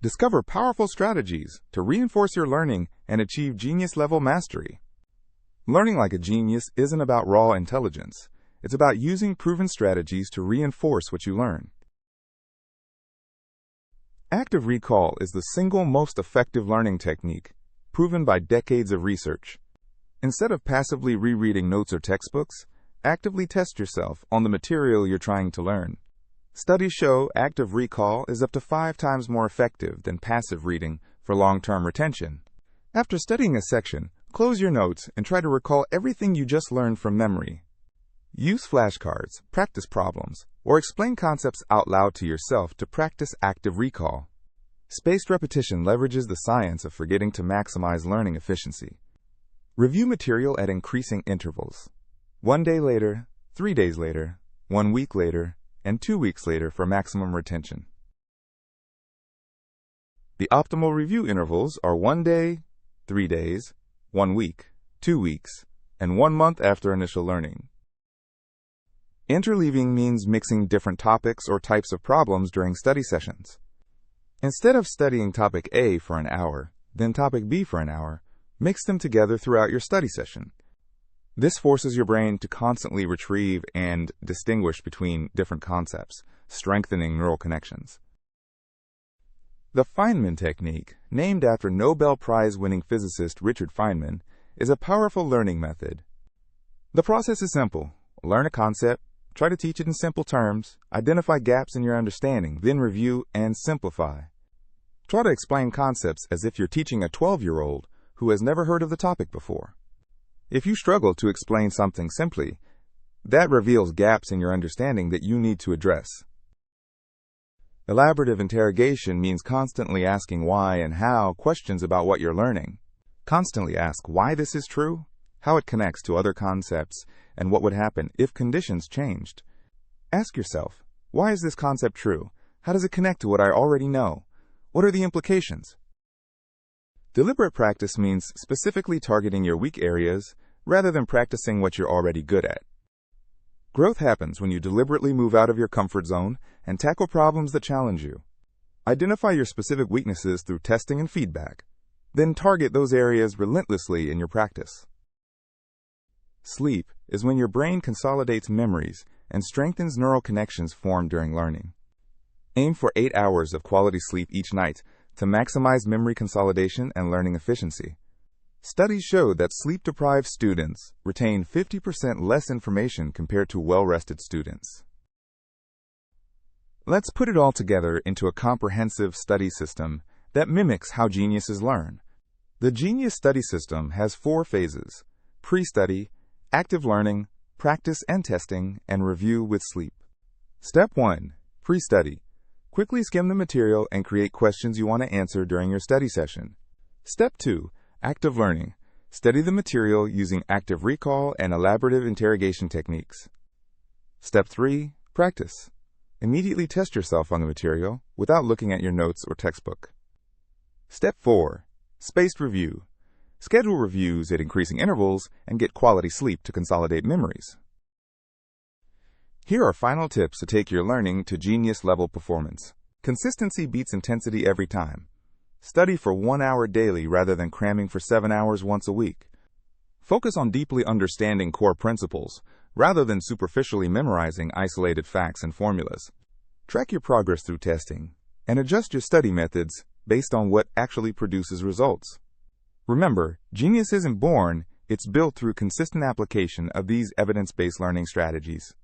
Discover powerful strategies to reinforce your learning and achieve genius-level mastery. Learning like a genius isn't about raw intelligence. It's about using proven strategies to reinforce what you learn. Active recall is the single most effective learning technique, proven by decades of research. Instead of passively rereading notes or textbooks, actively test yourself on the material you're trying to learn. Studies show active recall is up to 5 times more effective than passive reading for long-term retention. After studying a section, close your notes and try to recall everything you just learned from memory. Use flashcards, practice problems, or explain concepts out loud to yourself to practice active recall. Spaced repetition leverages the science of forgetting to maximize learning efficiency. Review material at increasing intervals. 1 day later, 3 days later, 1 week later, and 2 weeks later for maximum retention. The optimal review intervals are 1 day, 3 days, 1 week, 2 weeks, and 1 month after initial learning. Interleaving means mixing different topics or types of problems during study sessions. Instead of studying topic A for an hour, then topic B for an hour, mix them together throughout your study session. This forces your brain to constantly retrieve and distinguish between different concepts, strengthening neural connections. The Feynman technique, named after Nobel Prize-winning physicist Richard Feynman, is a powerful learning method. The process is simple. Learn a concept, try to teach it in simple terms, identify gaps in your understanding, then review and simplify. Try to explain concepts as if you're teaching a 12-year-old who has never heard of the topic before. If you struggle to explain something simply, that reveals gaps in your understanding that you need to address. Elaborative interrogation means constantly asking why and how questions about what you're learning. Constantly ask why this is true, how it connects to other concepts, and what would happen if conditions changed. Ask yourself, why is this concept true? How does it connect to what I already know? What are the implications? Deliberate practice means specifically targeting your weak areas rather than practicing what you're already good at. Growth happens when you deliberately move out of your comfort zone and tackle problems that challenge you. Identify your specific weaknesses through testing and feedback. Then target those areas relentlessly in your practice. Sleep is when your brain consolidates memories and strengthens neural connections formed during learning. Aim for 8 hours of quality sleep each night to maximize memory consolidation and learning efficiency. Studies show that sleep-deprived students retain 50% less information compared to well-rested students. Let's put it all together into a comprehensive study system that mimics how geniuses learn. The Genius study system has 4 phases: pre-study, active learning, practice and testing, and review with sleep. Step 1. Pre-study. Quickly skim the material and create questions you want to answer during your study session. Step 2. Active learning. Study the material using active recall and elaborative interrogation techniques. Step 3. Practice. Immediately test yourself on the material without looking at your notes or textbook. Step 4. Spaced review. Schedule reviews at increasing intervals and get quality sleep to consolidate memories. Here are final tips to take your learning to genius-level performance. Consistency beats intensity every time. Study for 1 hour daily rather than cramming for 7 hours once a week. Focus on deeply understanding core principles rather than superficially memorizing isolated facts and formulas. Track your progress through testing and adjust your study methods based on what actually produces results. Remember, genius isn't born, it's built through consistent application of these evidence-based learning strategies.